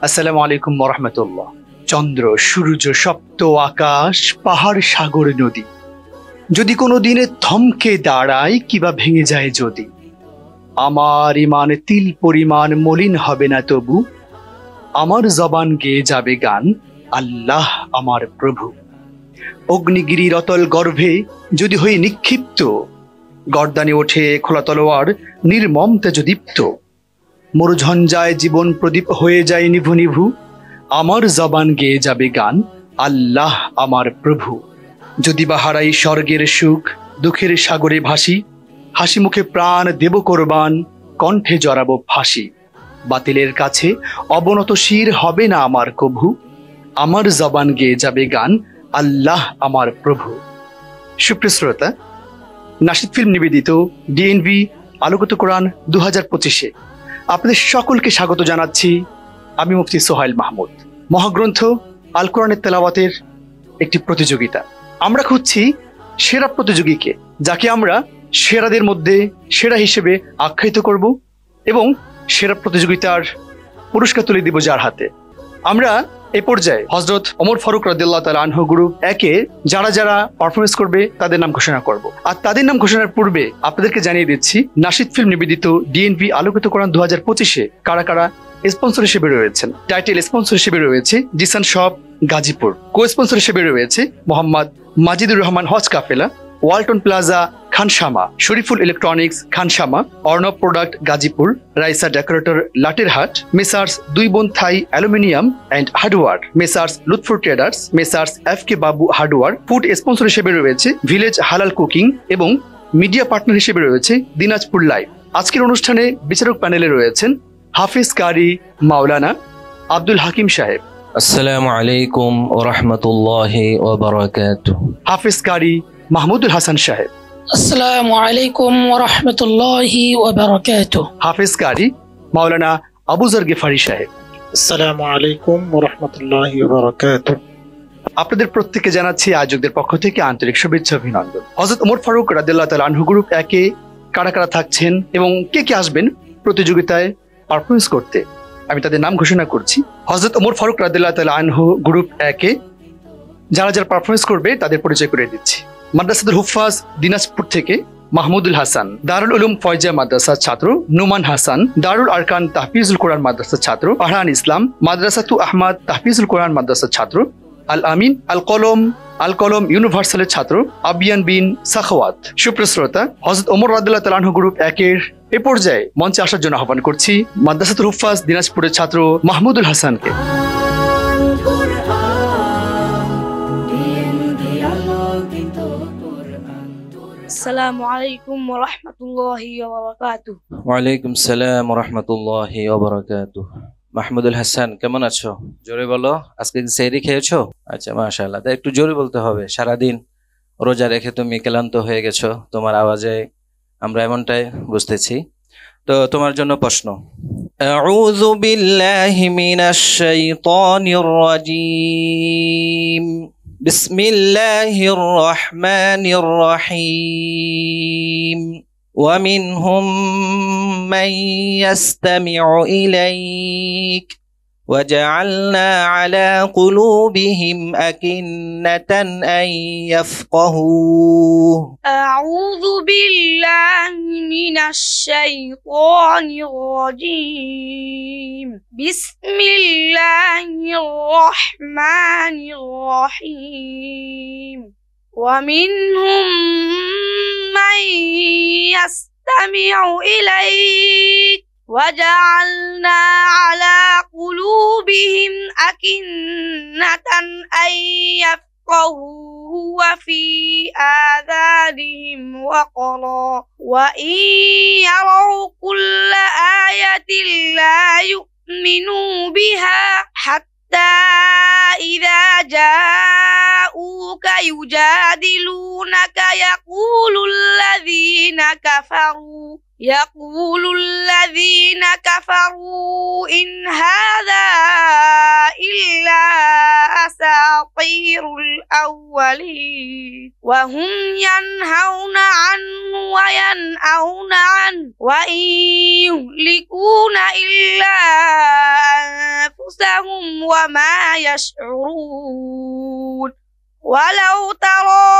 আসসালামু আলাইকুম ওয়া রাহমাতুল্লাহ। চন্দ্র, সূর্য, সপ্ত আকাশ, পাহাড়, সাগর, নদী যদি কোনো দিনে থমকে দাঁড়ায় কিবা ভেঙে যায় যদি, আমার ইমান তিল পরিমাণ মলিন হবে না তবু। আমার জবান গেয়ে যাবে গান, আল্লাহ আমার প্রভু। অগ্নিগিরির অতল গর্ভে যদি হই নিক্ষিপ্ত, গর্দানে ওঠে খোলা তলোয়ার নির্মম তেজদীপ্ত। মরুঝঞ্ঝায় জীবন প্রদীপ হয়ে যায় নিভু নিভু, আমার জবান গেয়ে যাবে গান, আল্লাহ আমার প্রভু। যদি বা হারাই স্বর্গের সুখ, দুঃখের সাগরে ভাসি, হাসি মুখে প্রাণ দেব কোরবান, কণ্ঠে জড়াবো ফাঁসি। বাতিলের কাছে অবনত শির হবে না আমার কভু, আমার জবান গেয়ে যাবে গান, আল্লাহ আমার প্রভু। সুপ্রিয় শ্রোতা, নাশিদ ফিল্ম নিবেদিত ডিএনভি আলোকিত কোরআন 2025-এ আপনাদের সকলকে স্বাগত জানাচ্ছি। আমি মুফতি সোহাইল মাহমুদ। মহাগ্রন্থ আল কোরআনের তেলাওয়াতের একটি প্রতিযোগিতা। আমরা খুঁজছি সেরা প্রতিযোগীকে, যাকে আমরা সেরাদের মধ্যে সেরা হিসেবে আখ্যায়িত করব এবং সেরা প্রতিযোগিতার পুরস্কার তুলে দিব যার হাতে। আমরা এই পর্যায়ে হযরত ওমর ফারুক রাদিয়াল্লাহু তাআলা আনহু গ্রুপ একে যারা যারা পারফরমেন্স করবে তাদের নাম ঘোষণা করব। আর তাদের নাম ঘোষণার পূর্বে আপনাদেরকে জানিয়ে দিচ্ছি নাশিদ ফিল্ম নিবেদিত ডিএনভি আলোকিত কোরআন 2025-এ কারা কারা স্পন্সর হিসেবে রয়েছেন। টাইটেল স্পন্সর হিসেবে রয়েছে Zisan shop Gazipur, co sponsor হিসেবে রয়েছে Mohammad Majidur Rahman Hajj Kafela, Walton plaza Khansama, Shariful electronics Khansama, Arnab product Gazipur, Raisa decorator Laterhat, messrs Dui Bon Thai aluminium and hardware, messrs Lutfar traders, messrs FK Babu hardware. Food sponsor হিসেবে রয়েছে ভিলেজ হালাল কুকিং এবং মিডিয়া পার্টনার হিসেবে রয়েছে দিনাজপুর লাইভ। আজকের অনুষ্ঠানে বিচারক প্যানেলে রয়েছেন হাফিজ কারি মাওলানা আব্দুল হাকিম সাহেব। আসসালামু আলাইকুম ওয়া রাহমাতুল্লাহি ওয়া বারাকাতুহু। হাফিজ কারি মাহমুদুল হাসান সাহেব। আসসালামু আলাইকুম ওয়া রাহমাতুল্লাহি ওয়া বারাকাতুহু। হাফিজ কারি মাওলানা আবু যর গিফারি সাহেব। আসসালামু আলাইকুম ওয়া রাহমাতুল্লাহি ওয়া বারাকাতুহু। আপনাদের প্রত্যেককে জানাচ্ছি আয়োজকদের পক্ষ থেকে আন্তরিক শুভেচ্ছা অভিনন্দন। হযরত ওমর ফারুক রাদিয়াল্লাহু তাআলা আনহু গ্রুপ একে কারা কারা থাকছেন এবং কে কে আসবেন প্রতিযোগিতায় পারফরমেন্স করতে, আমি তাদের নাম ঘোষণা করছি। হযরত ওমর ফারুক রাদিয়াল্লাহু তাআলা আনহু গ্রুপ একে যারা যারা পারফরমেন্স করবে তাদের পরিচয় করে দিচ্ছি। মাদ্রাসাতুল হুফাজ দিনাজপুর থেকে মাহমুদুল হাসান, দারুল উলুম ফয়জা মাদ্রাসার ছাত্র নোমান হাসান, দারুল আরকান তাহফিজুল কোরআন মাদ্রাসার ছাত্র ফারহান ইসলাম, মাদ্রাসাতু আহমদ তাহফিজুল কোরআন মাদ্রাসার ছাত্র আল আমিন, আল কলম ইউনিভার্সালের ছাত্র আবিয়ান বিন সাখাওয়াত। সুপ্রিয় শ্রোতা, হযরত ওমর রাদিয়াল্লাহু তাআলা আনহু গ্রুপ একের এ পর্যায়ে মঞ্চে আসার জন্য আহ্বান করছি মাদ্রাসাতুল হুফাজ দিনাজপুরের ছাত্র মাহমুদুল হাসানকে। আসসালামু আলাইকুম ওয়া রাহমাতুল্লাহি ওয়া বারাকাতুহু। ওয়া আলাইকুম আসসালাম ওয়া রাহমাতুল্লাহি ওয়া বারাকাতুহু। মাহমুদুল হাসান, কেমন আছো? জোরে বলো। আজকে কি সেহরি খেয়েছো? আচ্ছা, মাশাআল্লাহ। তাই একটু জোরে বলতে হবে, সারাদিন রোজা রেখে তুমি ক্লান্ত হয়ে গেছো, তোমার আওয়াজে আমরা এমনটাই বুঝতেছি। তো তোমার জন্য প্রশ্ন। আউযু বিল্লাহি মিনাশ শাইতানির রাজীম। বিসমিল্লাহির রহমানির রহিম। ومنهم من يستمع إليك وجعلنا على قلوبهم أكنة أن يفقهوه. أعوذ بالله من الشيطان الرجيم. بسم الله الرحمن الرحيم. ومنهم من يستمع إليك وجعلنا على قلوبهم أكنة أن يفقهوه وفي آذانهم وقرا وإن يروا كل آية لا يؤمنوا بها حتى إذا جاءوك يجادلونك يقول الذين كفروا إن هذا إلا أساطير الأولين وهم ينهون عنه وينأون عنه وإن يهلكون إلا أنفسهم وما يشعرون ولو ترى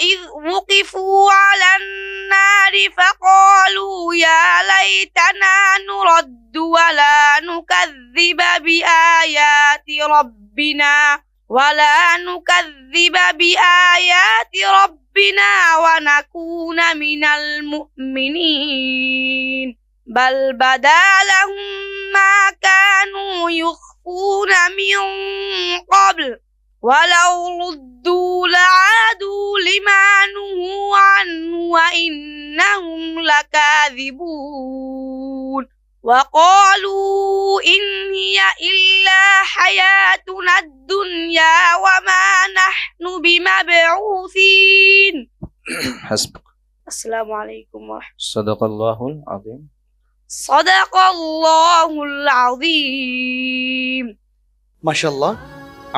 إذ وقفوا على النار فقالوا يا ليتنا نرد ولا نكذب بآيات ربنا ونكون من المؤمنين بل بدا لهم ما كانوا يخفون من قبل ولو ردوا لعادوا لما نهوا عنه وإنهم لكاذبون وقالوا إن هي إلا حياتنا الدنيا وما نحن بمبعوثين. حسبك. السلام عليكم ورحمة الله. صدق الله العظيم. صدق الله العظيم. মাশাআল্লাহ,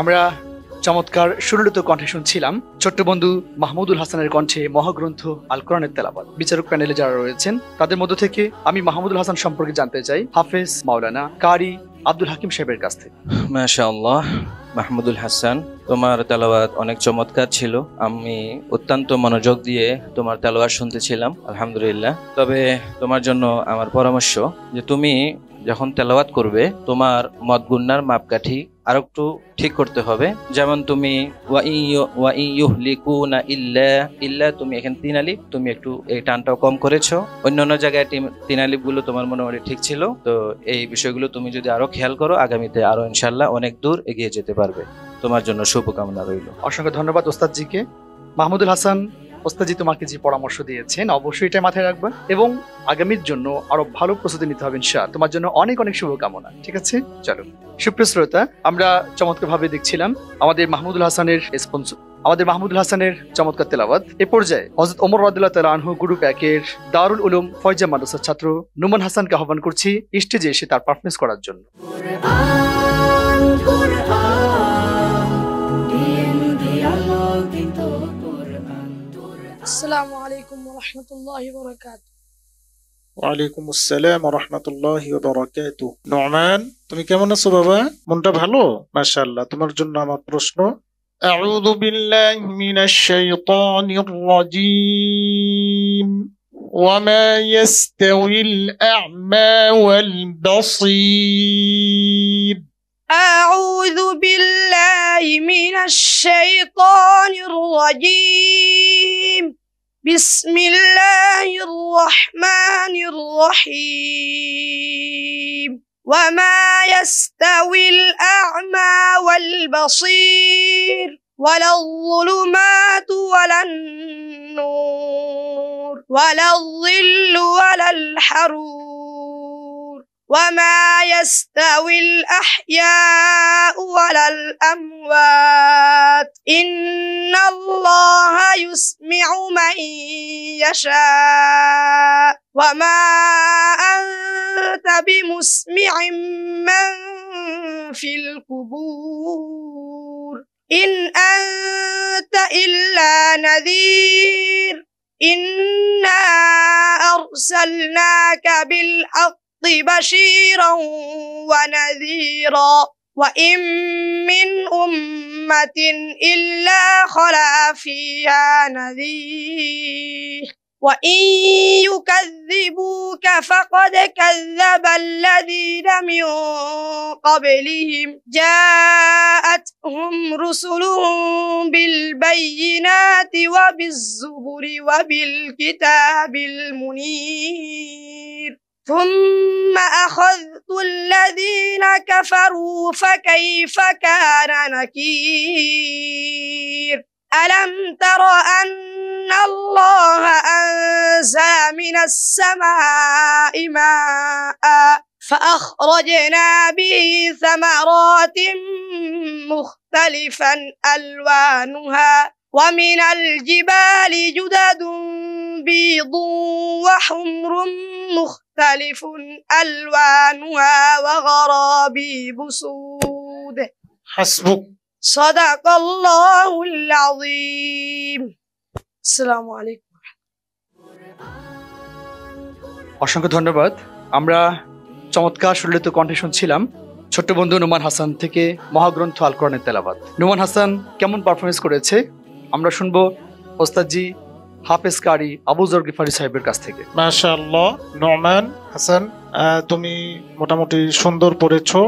আমরা চমৎকার সুললিত কণ্ঠে শুনছিলাম ছোট্ট বন্ধু মাহমুদুল হাসানের কণ্ঠে মহাগ্রন্থ আল কোরআনের তেলাওয়াত। বিচারক প্যানেলে যারা রয়েছেন তাদের মধ্য থেকে আমি মাহমুদুল হাসান সম্পর্কে জানতে চাই হাফেজ মাওলানা কারি আব্দুল হাকিম সাহেবের কাছ থেকে। মাশাআল্লাহ, মাহমুদুল হাসান, তোমার তেলাওয়াত অনেক চমৎকার ছিল। আমি অত্যন্ত মনোযোগ দিয়ে তোমার তেলাওয়াত শুনতেছিলাম, আলহামদুলিল্লাহ। তবে তোমার জন্য আমার পরামর্শ যে তুমি যখন তেলাওয়াত করবে তোমার মদ গুন্নার মাপকাঠি আর একটু ঠিক করতে হবে। যেমন তুমি ইল্লা তুমি এখানে 3 আলিফ, তুমি একটু এই টানটাও কম করেছো। অন্যান্য জায়গায় 3 আলিফ গুলো তোমার মোটামুটি ঠিক ছিল। তো এই বিষয়গুলো তুমি যদি আরো খেয়াল করো আগামীতে আরো ইনশাআল্লাহ অনেক দূর এগিয়ে যেতে পারবে। তোমার জন্য শুভকামনা রইল। অসংখ্য ধন্যবাদ ওস্তাদজিকে। মাহমুদুল হাসান ওস্তাদজি তোমাকে যে পরামর্শ দিয়েছেন অবশ্যই এটা মাথায় রাখবে এবং আগামীর জন্য আরো ভালো প্রস্তুতি নিতে হবে ইনশাআল্লাহ। তোমার জন্য অনেক অনেক শুভকামনা। ঠিক আছে, চলো সুপ্রিয় শ্রোতা, আমরা চমৎকার ভাবে দেখছিলাম আমাদের মাহমুদুল হাসানের চমৎকার তেলাওয়াত। এ পর্যায়ে হযরত ওমর রাদিয়াল্লাহু তাআলা আনহু গ্রুপ 1-এর দারুল উলুম ফয়জা মাদ্রাসার ছাত্র নুমান হাসানকে আহ্বান করছি স্টেজে এসে তার পারফরম্যান্স করার জন্য। আসসালামু আলাইকুম ওয়া রাহমাতুল্লাহি ওয়া বারাকাতুহু। ওয়ালাইকুম আসসালাম ওয়া রাহমাতুল্লাহি ওয়া বারাকাতুহু। নোমান, তুমি কেমন আছো বাবা? মনটা ভালো? মাশাআল্লাহ। তোমার জন্য আমার প্রশ্ন, আউযু বিল্লাহি মিনাশ শাইতানির রাজীম ওয়া মা ইয়াস্তাউিল আ'মা ওয়াল বাসীর। أعوذ بالله من الشيطان الرجيم بسم الله الرحمن الرحيم وما يستوي الأعمى والبصير ولا الظلمات ولا النور ولا الظل ولا الحرور وما يستوي الأحياء ولا الأموات إن الله يسمع من يشاء وما أنت بمسمع من في القبور إن أنت إلا نذير إنا أرسلناك بالحق بشيرا ونذيرا وإن من أمة إلا خلا فيها نذير وإن يكذبوك فقد كذب الذين من قبلهم جاءتهم رسلهم بالبينات وبالزبر وبالكتاب المنير ثم أخذت الذين كفروا فكيف كان نكير ألم تر أن الله أنزل من السماء ماء فأخرجنا به ثمرات مختلفا ألوانها ومن الجبال جدد بيض وحمر مختلف ألوانها وغرابيب سود. حسبك. সাদাকাল্লাহুল আযীম। আসসালামু আলাইকুম। অসংখ্য ধন্যবাদ। আমরা চমৎকার সুললিত কণ্ঠে শুনছিলাম ছোট্ট বন্ধু নোমান হাসান থেকে মহাগ্রন্থ আল কোরআনের তেলাওয়াত। নোমান হাসান কেমন পারফরমেন্স করেছে আমরা শুনবো ওস্তাদজি হাফেজ কারি আবু যর গিফারি সাহেবের কাছ থেকে। মাশাআল্লাহ নোমান হাসান, তুমি মোটামুটি সুন্দর পড়েছো,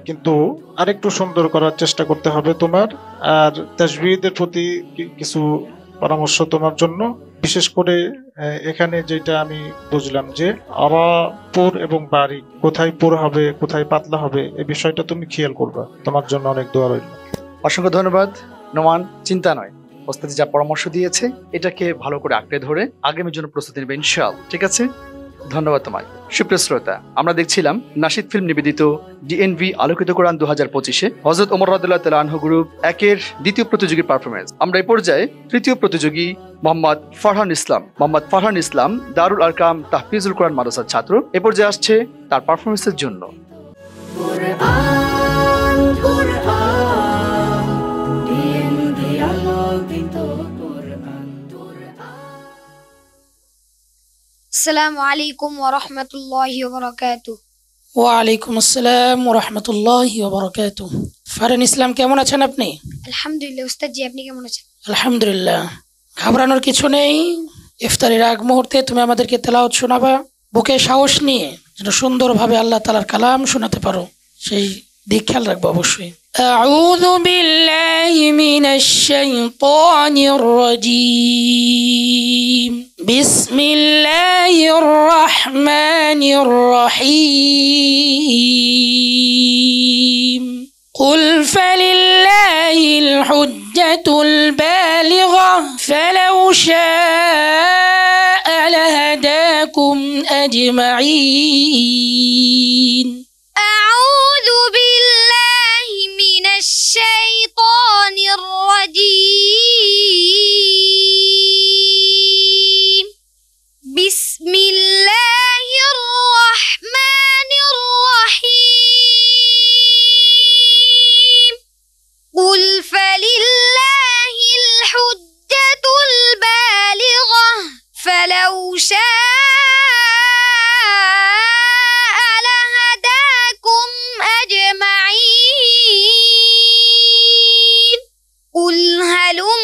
কিন্তু আরেকটু সুন্দর করার চেষ্টা করতে হবে তোমার। আর তাজবিদের প্রতি কিছু পরামর্শ তোমার জন্য, বিশেষ করে এখানে যেটা আমি বুঝলাম যে পুর এবং বাড়ি কোথায় পুর হবে কোথায় পাতলা হবে এই বিষয়টা তুমি খেয়াল করবা। তোমার জন্য অনেক দোয়া রইল। অসংখ্য ধন্যবাদ নোমান। চিন্তা নয়, ওস্তাদ যা পরামর্শ দিয়েছে এটাকে ভালো করে আঁকড়ে ধরে আগামীর জন্য প্রস্তুতি নেবে ইনশাআল্লাহ। ঠিক আছে, ধন্যবাদ তোমায়। সুপ্রিয় শ্রোতা, আমরা দেখছিলাম নাশিদ ফিল্ম নিবেদিত ডিএনভি আলোকিত কোরআন 2025-এ হযরত ওমর রাদিয়াল্লাহু তাআলা আনহু গ্রুপ একের দ্বিতীয় প্রতিযোগীর পারফরমেন্স। আমরা এই পর্যায়ে তৃতীয় প্রতিযোগী মোহাম্মদ ফারহান ইসলাম দারুল আরকাম তাহফিজুল কোরআন মাদ্রাসার ছাত্র এ পর্যায়ে আসছে তার পারফরমেন্সের জন্য। আসসালামু আলাইকুম ওয়া রাহমাতুল্লাহি ওয়া বারাকাতুহু। ওয়ালাইকুম আসসালাম ওয়া রাহমাতুল্লাহি ওয়া বারাকাতুহু। ফারহান ইসলাম কেমন আছেন আপনি? আলহামদুলিল্লাহ উস্তাদ জি, আপনি কেমন আছেন? আলহামদুলিল্লাহ। ঘাবড়ানোর কিছু নেই, ইফতারের আগ মুহূর্তে তুমি আমাদেরকে তেলাওয়াত শোনাবা। বুকে সাহস নিয়ে যেন সুন্দরভাবে আল্লাহ তাআলার কালাম শোনাতে পারো সেই দিক খেয়াল রাখবো অবশ্যই। আউযু বিল্লাহি মিনাশ শাইতানির রাজীম। বিসমিল্লাহির রহমানির রহিম। قل فلله الحجة البالغة فلو شاء لهداكم أجمعين. أعوذ بالله من الشيطان الرجيم. بسم الله الرحمن الرحيم. قل فلله الحجة البالغة فلو شاء لهداكم أجمعين. قل هلم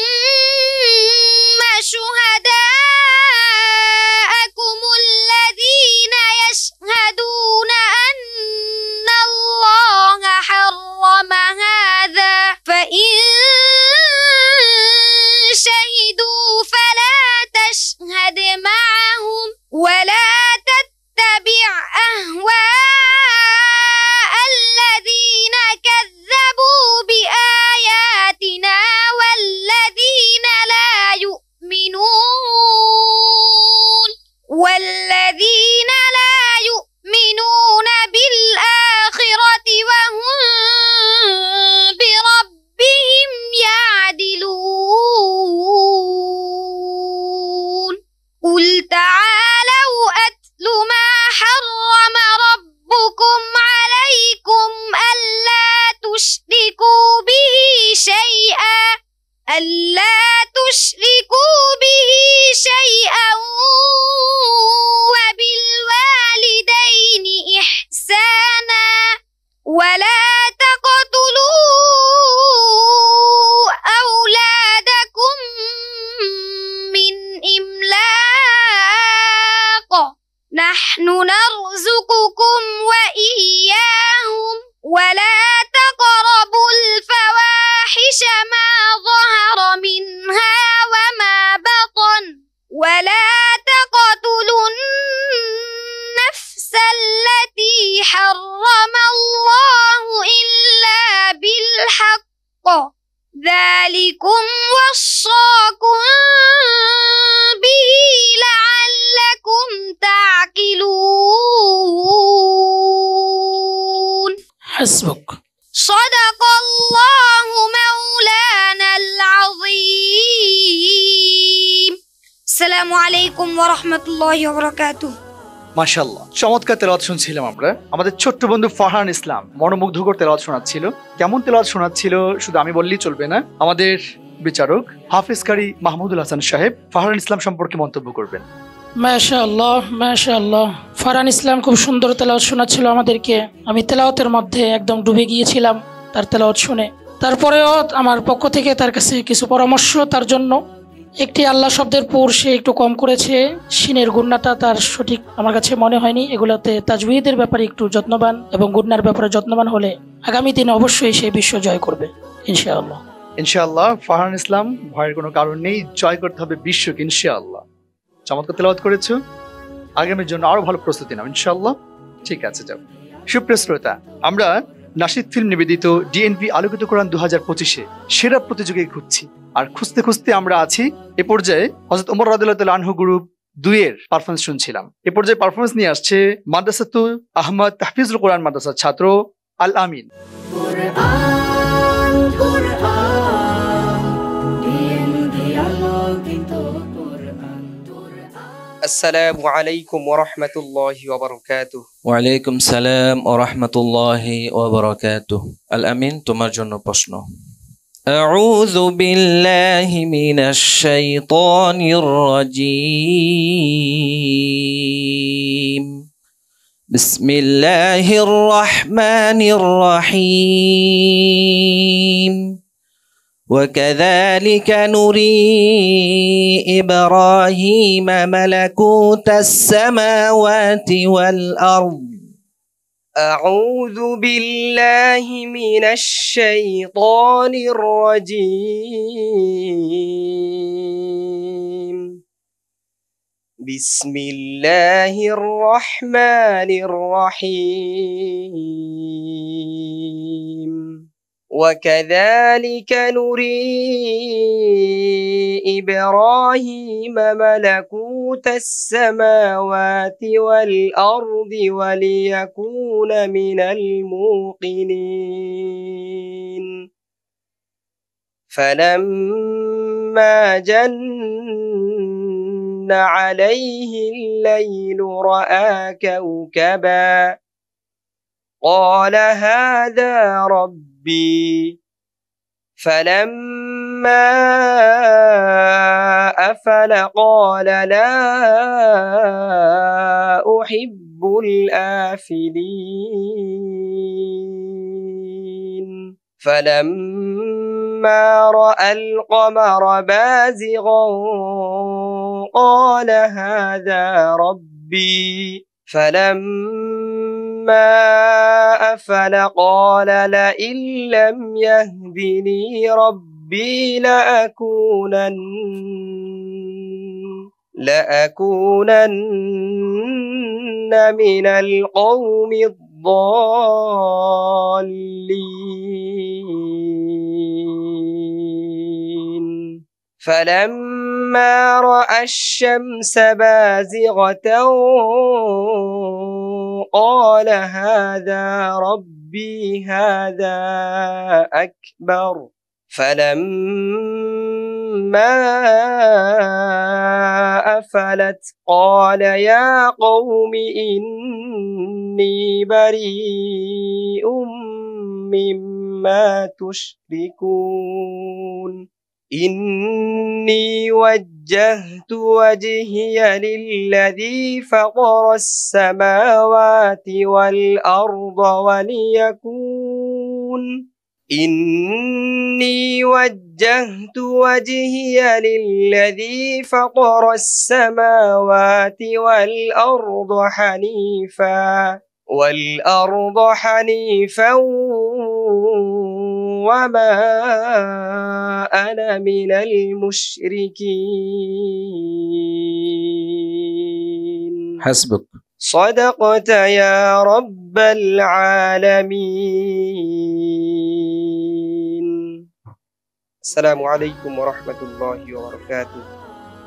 شهداءكم الذين يشهدون أن الله حرم هذا فإن شهدوا فلا تشهد معهم ولا تتبع أهواء الذين كذبوا بآياتنا والذين لا يؤمنون بالآخرة وهم بربهم يعدلون. قل تعالوا أتل ما حرم ربكم عليكم ألا تشركوا به شيئا وبالوالدين إحسانا ولا تقتلوا أولادكم من إملاق نحن نرزقكم وإياهم ولا تقربوا الفواحش ما ظهر منها وما بطن ولا تقتلوا النفس التي حرم الله إلا بالحق ذلكم وصاكم به لعلكم تعقلون. حسبك. صدق الله مولانا العظيم. السلام عليكم ورحمة الله وبركاته. মাশাআল্লাহ, চমৎকার তেলাওয়াত শুনছিলাম আমরা। আমাদের ছোট্ট বন্ধু ফারহান ইসলাম মনোমুগ্ধকর তেলাওয়াত শোনাচ্ছিল। কেমন তেলাওয়াত শোনাচ্ছিল শুধু আমি বললেই চলবে না, আমাদের বিচারক হাফিজ কারি মাহমুদুল হাসান সাহেব ফারহান ইসলাম সম্পর্কে মন্তব্য করবেন। মাশাআল্লাহ মাশাআল্লাহ, ফারহান ইসলাম খুব সুন্দর তেলাওয়াত শোনাচ্ছিল আমাদেরকে। আমি তেলাওয়াতের মধ্যে একদম ডুবে গিয়েছিলাম তার তেলাওয়াত শুনে। তারপরেও আমার পক্ষ থেকে তার কাছে কিছু পরামর্শ তার জন্য। একটি আল্লাহ শব্দের পর সে একটু কম করেছে, শিনের গুণনাটা তার সঠিক আমার কাছে মনে হয়নি। এগুলোতে তাজউইদের ব্যাপারে একটু যত্নবান এবং গুণনার ব্যাপারে যত্নবান হলে আগামী দিনে অবশ্যই সে বিশ্ব জয় করবে ইনশাআল্লাহ। ইনশাআল্লাহ ফারহান ইসলাম, ভয়ের কোনো কারণ নেই, জয় করতে হবে বিশ্বকে ইনশাআল্লাহ। চমৎকার তেলাওয়াত করেছো, আগামীর জন্য আরো ভালো প্রস্তুতি নাও ইনশাআল্লাহ। ঠিক আছে, যাও। সুপ্রিয় শ্রোতা, আমরা নাশিদ ফিল্ম নিবেদিত ডিএনপি আলোকিত কোরআন 2025-এ সেরা প্রতিযোগী খুঁজছি। আর খুঁজতে খুঁজতে আমরা আছি এ পর্যায়ে হযরত ওমর রাদিয়াল্লাহু তাআলা আনহু গ্রুপ 2 এর পারফরমেন্স শুনছিলাম। এ পর্যায়ে পারফরমেন্স নিয়ে আসছে মাদ্রাসাতুল আহমদ তাহফিজুল কোরআন মাদ্রাসার ছাত্র আল আমিন। আসসালামু আলাইকুম ওয়া রাহমাতুল্লাহি ওয়া বারাকাতুহু। ওয়ালাইকুম সালাম ওয়া রাহমাতুল্লাহি ওয়া বারাকাতুহু। আল আমিন, তোমার জন্য প্রশ্ন। আউযু বিল্লাহি মিনাশ শাইতানির রাজীম। বিসমিল্লাহির রাহমানির রহিম। وكذلك نري إبراهيم ملكوت السماوات والأرض. أعوذ بالله من الشيطان الرجيم. بسم الله الرحمن الرحيم. وكذلك نري إبراهيم ملكوت السماوات والأرض وليكون من الموقنين. فلما جن عليه الليل رأى كوكبا قال هذا ربي. فلما أفل قال لا أحب الآفلين. فلما رأى القمر بازغا قال هذا ربي. فلما أفل قال لئن لم يهدني ربي لأكونن من القوم الضالين. فلما رأى الشمس بازغة قال هذا ربي هذا أكبر. فلما أفلت قال يا قوم إني بريء مما تشركون. إني وجهت وجهي للذي فطر السماوات والأرض إني وجهت وجهي للذي فطر السماوات والأرض حنيفا وما أنا من المشركين. حسبك. صدقت يا رب العالمين. السلام عليكم ورحمة الله وبركاته.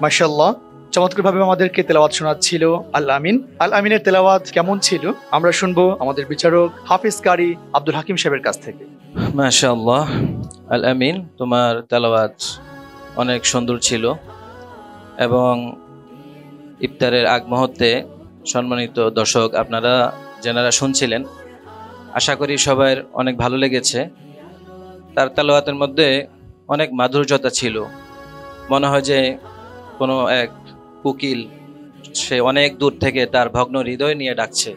মাশাআল্লাহ, চমৎকারভাবে আমাদেরকে তেলাওয়াত শোনাচ্ছিল আল আমিন। আল আমিনের তেলাওয়াত কেমন ছিল আমরা শুনবো আমাদের বিচারক হাফিজ কারি আব্দুল হাকিম সাহেবের কাছ থেকে। মাশাআল্লাহ, আল আমিন, তোমার তেলাওয়াত অনেক সুন্দর ছিল এবং ইফতারের আগ মুহূর্তে সম্মানিত দর্শক, আপনারা যারা শুনছিলেন, আশা করি সবার অনেক ভালো লেগেছে। তার তেলাওয়াতের মধ্যে অনেক মাধুর্যতা ছিল। মনে হয় যে কোনো এক কোকিল সে অনেক দূর থেকে তার ভগ্ন হৃদয় নিয়ে ডাকছে,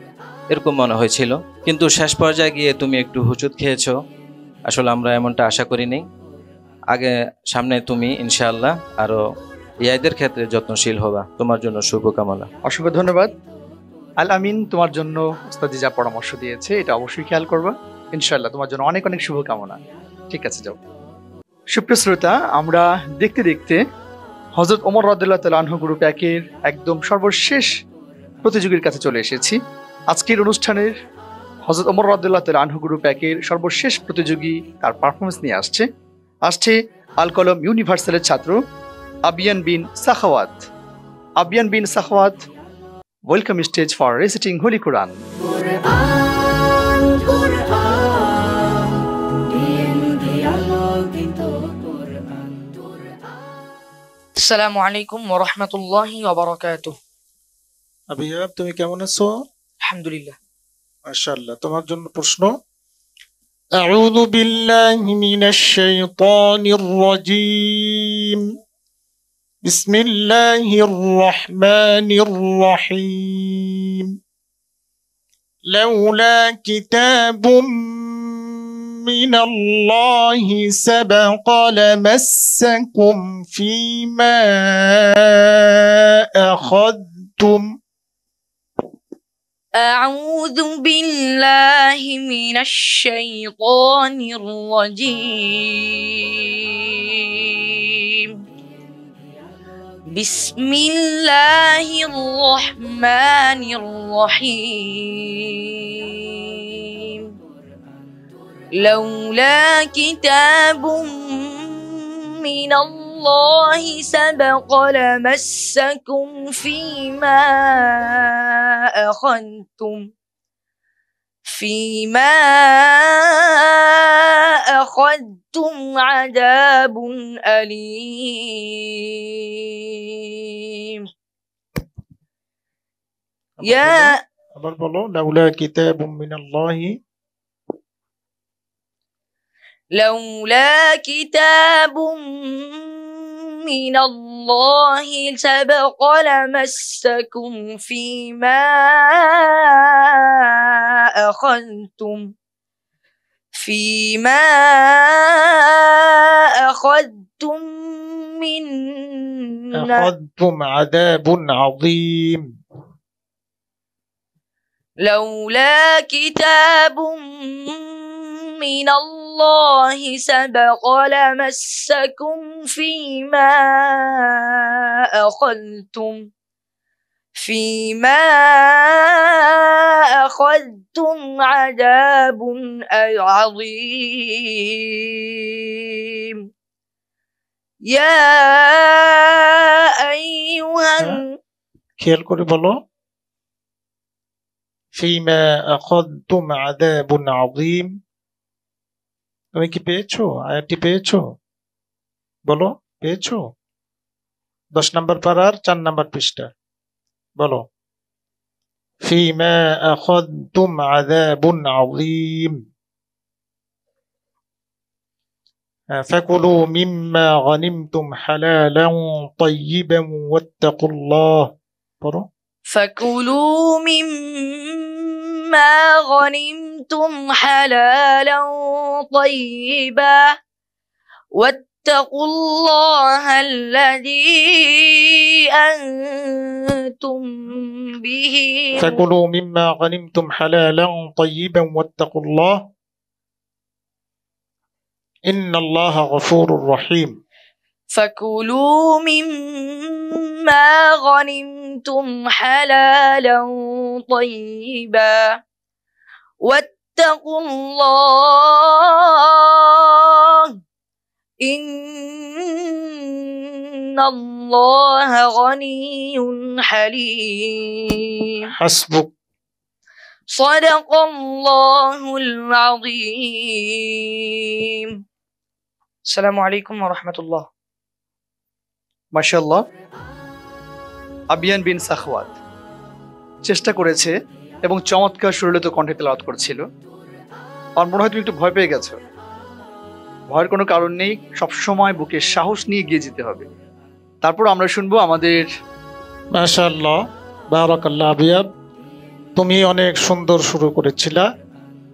এরকম মনে হয়েছিল। কিন্তু শেষ পর্যায়ে গিয়ে তুমি একটু হুচুট খেয়েছো। আসলে আমরা এমনটা আশা করিনি। আগে সামনে তুমি ইনশাআল্লাহ আরো ইয়াদের ক্ষেত্রে যত্নশীল হবা। তোমার জন্য শুভকামনা। অসংখ্য ধন্যবাদ আল আমিন। তোমার জন্য উস্তাদি যা পরামর্শ দিয়েছে এটা অবশ্যই খেয়াল করবা ইনশাআল্লাহ। তোমার জন্য অনেক অনেক শুভকামনা। ঠিক আছে, যাও। সুপ্রিয় শ্রোতা, আমরা দেখতে দেখতে হযরত ওমর রাদিয়াল্লাহু তাআলা আনহু গ্রুপ একের একদম সর্বশেষ প্রতিযোগীর কাছে চলে এসেছি। আজকের অনুষ্ঠানের হযরত ওমর রাদিয়াল্লাহু তাআলা আনহু গ্রুপ একের সর্বশেষ প্রতিযোগী তার পারফরমেন্স নিয়ে আসছে আল কলম ইউনিভার্সালের ছাত্র Abiyan bin Sakhawat. Abiyan bin Sakhawat, welcome stage for reciting holy Quran. আসসালামু আলাইকুম ওয়া রাহমাতুল্লাহি ওয়া বারাকাতুহু। আবিয়াব, তুমি কেমন আছো? আলহামদুলিল্লাহ। মাশাআল্লাহ। তোমার জন্য প্রশ্ন। আউযু বিল্লাহি মিনাশ শাইতানির রাজীম। বিসমিল্লাহির রহমানির রহিম। লাউলা কিতাবুম মিনাল্লাহি সাবাকা লামাসসাকুম ফীমা আখাযতুম। أعوذ بالله من الشيطان الرجيم. بسم الله الرحمن الرحيم. لولا كتاب من الله سبق لمسكم فيما أخذتم عذاب أليم. আবার বলো। লাউলা কিতাবুম মিনাল্লাহি لولا كتاب من الله سبق لمسكم فيما أخذتم أخذتم عذاب عظيم. لولا كتاب من الله سبق لمسكم فيما أخذتم عذاب عظيم. يا أيها খেয়াল করে বলো। ফীমা আখাযতুম আযাবুন আযীম। তুমি কি পেয়েছো? আয়াতটি পেয়েছো? বলো, পেয়েছো? 10 নম্বর পারার 4 নম্বর পৃষ্ঠা। বলো। ফীমা আখাযতুম আযাবুন আযীম। فكلوا مما غنمتم حلالا طيبا واتقوا الله. بلو. فكلوا مما غنمتم حلالا طيبا واتقوا الله الذي أنتم به. فكلوا مما غنمتم حلالا طيبا واتقوا الله إن الله غفور رحيم. فكلوا مما غنمتم حلالا طيبا واتقوا الله إن الله غني حليم. حسبك. صدق الله العظيم. السلام عليكم ورحمة الله. মাশাআল্লাহ। আবিয়ান বিন সাখাওয়াত, চেষ্টা করেছে এবং চমৎকার সুরলিত কণ্ঠে তেলাওয়াত করছিল। আমার মনে হয় তুমি একটু ভয় পেয়ে গেছো। ভয়ের কোনো কারণ নেই, সবসময় বুকে সাহস নিয়ে এগিয়ে যেতে হবে। তারপর আমরা শুনবো আমাদের মাশাআল্লাহ, বারাকাল্লাহ আবিয়াব, তুমি অনেক সুন্দর শুরু করেছিলা।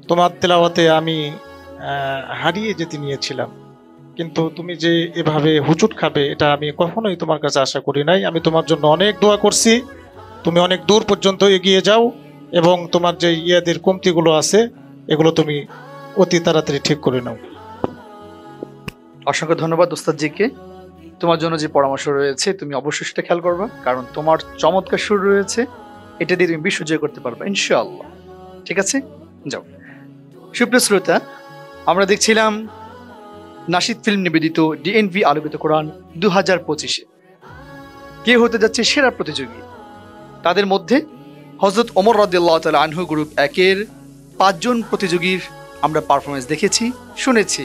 তোমার তেলাওয়াতে আমি হারিয়ে যেতে নিয়েছিলাম, কিন্তু তুমি যে এভাবে হুজুট খাবে এটা আমি কখনোই তোমার কাছে আশা করি নাই। আমি তোমার জন্য অনেক দোয়া করছি, তুমি অনেক দূর পর্যন্ত এগিয়ে যাও এবং তোমার যে ইয়াদের কমতিগুলো আছে এগুলো তুমি অতি তাড়াতাড়ি ঠিক করে নাও। অসংখ্য ধন্যবাদ ওস্তাদজিকে। তোমার জন্য যে পরামর্শ রয়েছে তুমি অবশ্যই সেটা খেয়াল করবা, কারণ তোমার চমৎকার সুর রয়েছে, এটা দিয়ে তুমি বিশ্ব জয় করতে পারবে ইনশাআল্লাহ। ঠিক আছে, যাও। সুপ্রিয় শ্রোতা, আমরা দেখছিলাম নাশিদ ফিল্ম নিবেদিত ডিএনভি আলোকিত কোরআন 2025-এ কে হতে যাচ্ছে সেরা প্রতিযোগী। তাদের মধ্যে হযরত ওমর রাদিয়াল্লাহু তাআলা আনহু গ্রুপ 1-এর 5 জন প্রতিযোগীর আমরা পারফরমেন্স দেখেছি, শুনেছি।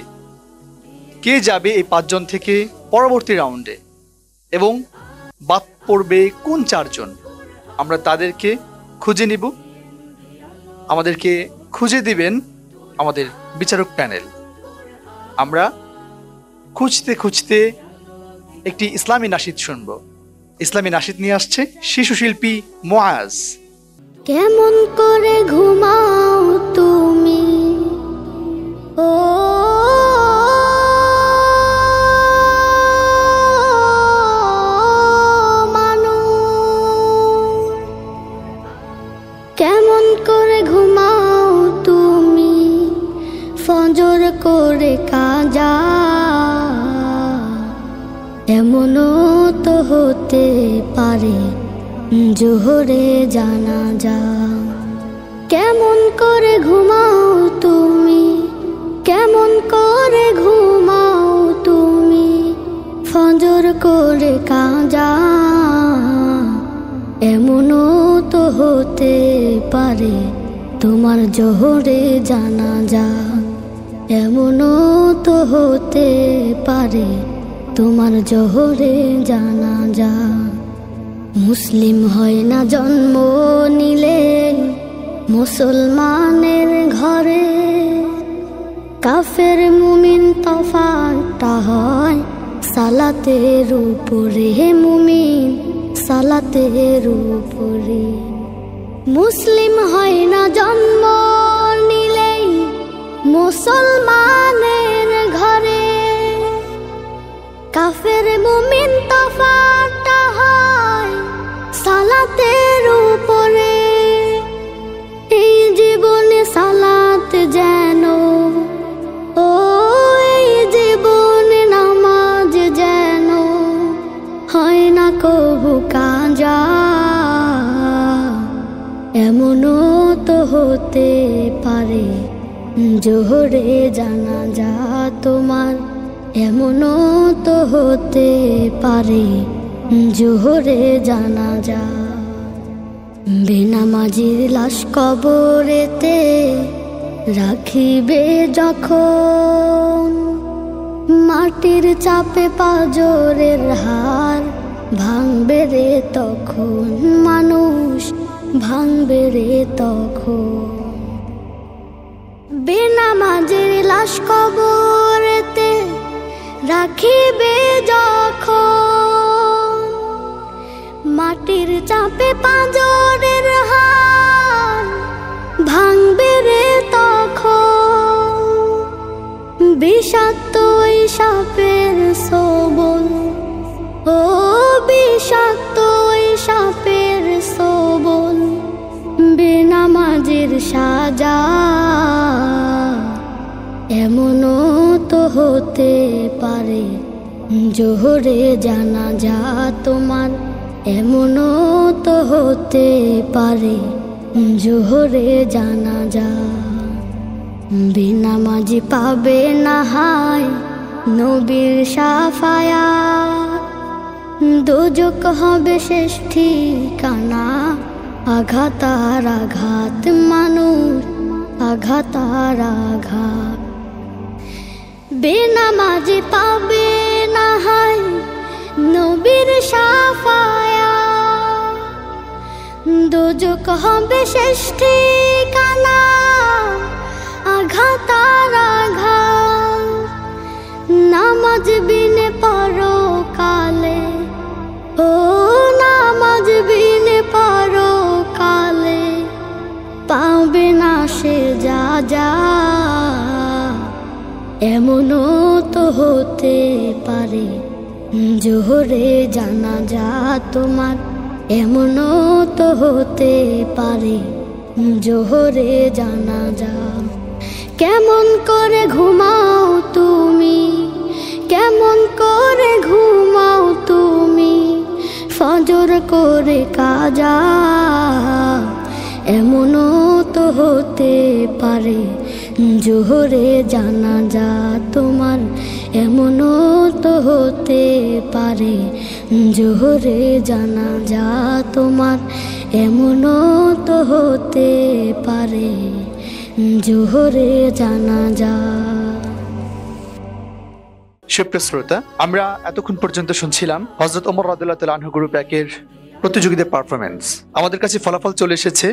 কে যাবে এই 5 জন থেকে পরবর্তী রাউন্ডে এবং বাদ পড়বে কোন 4 জন, আমরা তাদেরকে খুঁজে নিব। আমাদেরকে খুঁজে দিবেন আমাদের বিচারক প্যানেল। আমরা খুঁজতে খুঁজতে একটি ইসলামী নাশিদ শুনব। ইসলামী নাশিদ নিয়ে আসছে শিশু শিল্পী মুআজ। কেমন করে ঘুমাও তুমি ও মানুষ, কেমন করে ঘুমাও তুমি ফজর করে কাজা, এমনও তো হতে পারে জোহরে জানাজা। কেমন করে ঘুমাও তুমি, কেমন করে ঘুমাও তুমি ফজর করে কাজা, এমনও তো হতে পারে তোমার জোহরে জানাজা, এমনও তো হতে পারে তোমার জোহরে জানাজা। মুসলিম হয় না জন্ম নিলে মুসলমানের ঘরে, কাফের মুমিন তফাৎটা হয় সালাতের উপরে, মুমিন সালাতের উপরে। মুসলিম হয় না জন্ম নিলেই মুসলমানের ঘরে, কাফের মুমিন তফাৎটা হয় সালাতের উপরে। এই জীবনে সালাত যেন ও, এই জীবনে নামাজ যেন হয় না কবু কাজা, এমনও তো হতে পারে জোহরে জানাজা তোমার, এমনও তো হতে পারে জোহরে জানাজা। বেনামাজির লাশ কবরেতে রাখিবে যখন, মাটির চাপে পাজরের হার ভাঙবে রে তখন, মানুষ ভাঙবে রে তখন। বেনামাজির লাশ কবরেতে রাখিবে যখন, মাটির চাপে পাঁজরের হার ভাঙবে রে তখন। বিষাক্ত ওই সাপের সবল ও, বিষাক্ত ওই সাপের সবল, বেনামাজির সাজা, এমনও তো হতে পারে জোহরে জানাজা তোমার, এমনও তো হতে পারে জোহরে জানাজা। বেনামাজি পাবে না হায় নবীর শাফায়াত, দোজক হবে শেষ ঠিকানা, আঘাত আর আঘাত মানুষ, আঘাত আর আঘাত। বেনামাজি পাবে না হায় নবীর শাফায়াত, দোজক হবে শেষ ঠিকানা, আঘাত আর আঘাত। নামাজ বিনে পরকালে, ও নামাজ বিনে পরকালে পাবে না সে যা যা। এমনও তো হতে পারে জোহরে জানাজা তোমার, এমনও তো হতে পারে জোহরে জানাজা। কেমন করে ঘুমাও তুমি, কেমন করে ঘুমাও তুমি, ফজর করে কাজা। এমনও তো হতে পারে জোহরে জানাজা তোমার, এমনও তো হতে পারে জোহরে জানাজা তোমার, এমনও তো হতে পারে জোহরে জানাজা। সুপ্রিয় শ্রোতা, আমরা এতক্ষণ পর্যন্ত শুনছিলাম হযরত ওমর রাদিয়াল্লাহু তাআলা আনহু গ্রুপ একের প্রতিযোগীদের পারফরমেন্স। আমাদের কাছে ফলাফল চলে এসেছে,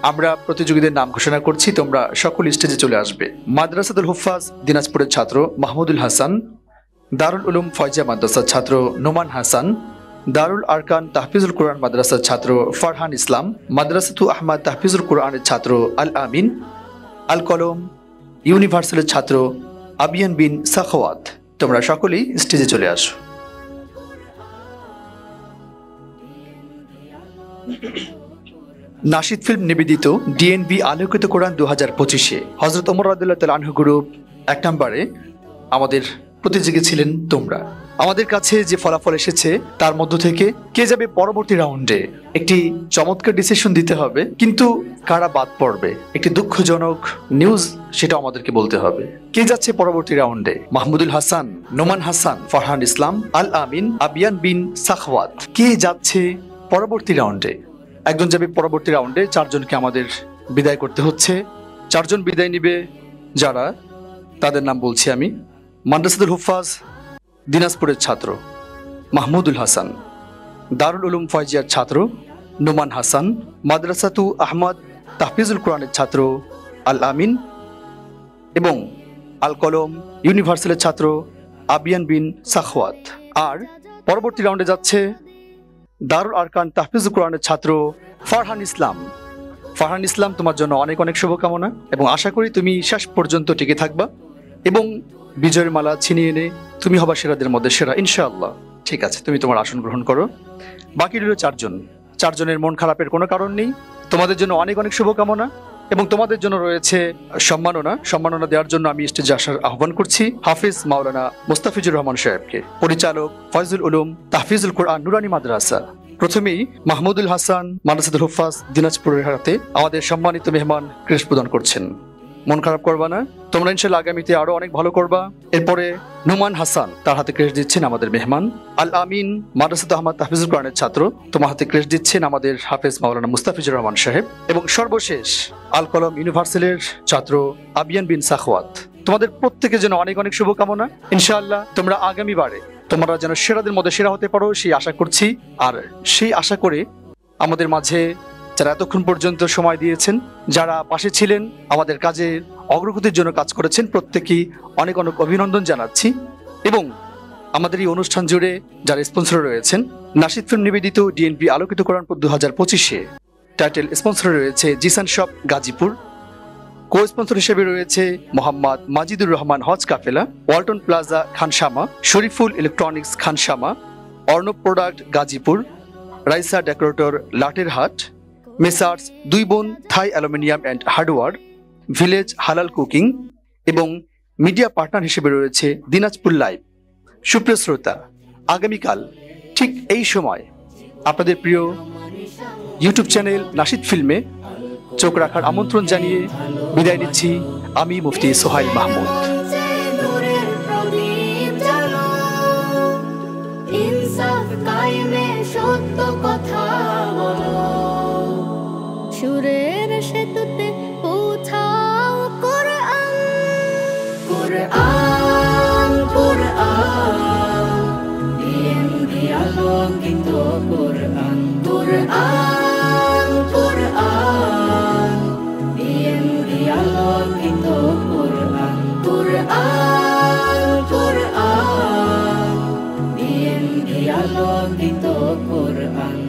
আমরা প্রতিযোগীদের নাম ঘোষণা করছি, তোমরা সকল স্টেজে চলে আসবে। মাদ্রাসাতুল হুফাজ দিনাজপুরের ছাত্র মাহমুদুল হাসান, দারুল উলুম ফয়জিয়া মাদ্রাসার ছাত্র নোমান হাসান, দারুল আরকান তাহফিজুল কোরআন মাদ্রাসার ছাত্র ফারহান ইসলাম, মাদ্রাসাতু আহমদ তাহফিজুল কোরআনের ছাত্র আল আমিন, আল কলম ইউনিভার্সালের ছাত্র আবিয়ান বিন সাখাওয়াত। তোমরা সকলেই স্টেজে চলে আসো। নাশিদ ফিল্ম নিবেদিত ডিএনবি আলোকিত কোরআন 2025-এ হযরত ওমর রাদিয়াল্লাহু তাআলা আনহু গ্রুপ 1 নম্বরে আমাদের প্রতিযোগী ছিলেন তোমরা। আমাদের কাছে যে ফলাফল এসেছে তার মধ্য থেকে কে যাবে পরবর্তী রাউন্ডে, একটি চমৎকার ডিসিশন দিতে হবে, কিন্তু কারা বাদ পড়বে একটি দুঃখজনক নিউজ, সেটা আমাদেরকে বলতে হবে। কে যাচ্ছে পরবর্তী রাউন্ডে? মাহমুদুল হাসান, নোমান হাসান, ফারহান ইসলাম, আল আমিন, আবিয়ান বিন সাখাওয়াত। কে যাচ্ছে পরবর্তী রাউন্ডে? একজন যাবে পরবর্তী রাউন্ডে, 4 জনকে আমাদের বিদায় করতে হচ্ছে। 4 জন বিদায় নিবে যারা, তাদের নাম বলছি আমি। মাদ্রাসাতুল হুফাজ দিনাজপুরের ছাত্র মাহমুদুল হাসান, দারুল উলুম ফয়জিয়ার ছাত্র নোমান হাসান, মাদ্রাসাতু আহমদ তাহফিজুল কোরআনের ছাত্র আল আমিন এবং আল কলম ইউনিভার্সালের ছাত্র আবিয়ান বিন সাখাওয়াত। আর পরবর্তী রাউন্ডে যাচ্ছে দারুল আরকান তাহফিজুল কোরআনের ছাত্র ফারহান ইসলাম। ফারহান ইসলাম, তোমার জন্য অনেক অনেক শুভকামনা এবং আশা করি তুমি শেষ পর্যন্ত টিকে থাকবা এবং বিজয়ের মালা ছিনিয়ে এনে তুমি হবা সেরাদের মধ্যে সেরা, ইনশাআল্লাহ। ঠিক আছে, তুমি তোমার আসন গ্রহণ করো। বাকি রইল 4 জন। 4 জনের মন খারাপের কোনো কারণ নেই। তোমাদের জন্য অনেক অনেক শুভকামনা এবং তোমাদের জন্য রয়েছে সম্মাননা দেওয়ার জন্য আমি স্টেজে আসার আহ্বান করছি হাফিজ মাওলানা মুস্তাফিজুর রহমান সাহেবকে, পরিচালক ফয়জুল উলুম তাহফিজুল কোরআন নুরানি মাদ্রাসা। প্রথমেই মাহমুদুল হাসান মাদ্রাসাতুল হুফাজ দিনাজপুরের হাতে আমাদের সম্মানিত মেহমান ক্রেস্ট প্রদান করছেন। মন খারাপ করবা না, তোমরা ইনশাআল্লাহ আগামীতে আরো অনেক ভালো করবা। এরপরে নোমান হাসান, তার হাতে ক্রেস্ট দিচ্ছেন আমাদের মেহমান আল আমিন, মাদ্রাসাতুল আহমদ তাহফিজুল কোরআনের ছাত্র, তোমার হাতে ক্রেস্ট দিচ্ছেন আমাদের হাফেজ মাওলানা মুস্তাফিজুর রহমান সাহেব। এবং সর্বশেষ আল কলম ইউনিভার্সালের ছাত্র আবিয়ান বিন সাখাওয়াত। তোমাদের প্রত্যেকের জন্য অনেক অনেক শুভকামনা। ইনশাআল্লাহ তোমরা আগামীবারে তোমরা যেন সেরাদের মধ্যে সেরা হতে পারো সেই আশা করছি। আর সেই আশা করে আমাদের মাঝে যারা এতক্ষণ পর্যন্ত সময় দিয়েছেন, যারা পাশে ছিলেন, আমাদের কাজে অগ্রগতির জন্য কাজ করেছেন, প্রত্যেকেই অনেক অনেক অভিনন্দন জানাচ্ছি। এবং আমাদের এই অনুষ্ঠান জুড়ে যারা স্পন্সর রয়েছেন, নাশিদ ফিল্ম নিবেদিত ডিএনবি আলোকিত কোরআন 2025-এ টাইটেল স্পন্সর রয়েছে Zisan shop Gazipur, co sponsor হিসেবে রয়েছে Mohammad Majidur Rahman Hajj Kafela, Walton plaza Khansama, Shariful electronics Khansama, Arnab product Gazipur, Raisa decorator Laterhat, messrs 2 Bon Thai aluminium and hardware, village halal cooking এবং মিডিয়া পার্টনার হিসেবে রয়েছে দিনাজপুর লাইভ। সুপ্রিয় শ্রোতা, আগামীকাল ঠিক এই সময় আপনাদের প্রিয় ইউটিউব চ্যানেল নাশিদ ফিল্মে চোখ রাখার আমন্ত্রণ জানিয়ে বিদায় নিচ্ছি আমি মুফতি সোহাইল মাহমুদ। সুরের সেতুতে পৌঁছাও কোরআন, কোরআন, কোরআন, ডিএনবি আলোকিত কোরআন, কোরআন। আলোকিত কোরআন কোরআন কোরআন DMV আলোকিত কোরআন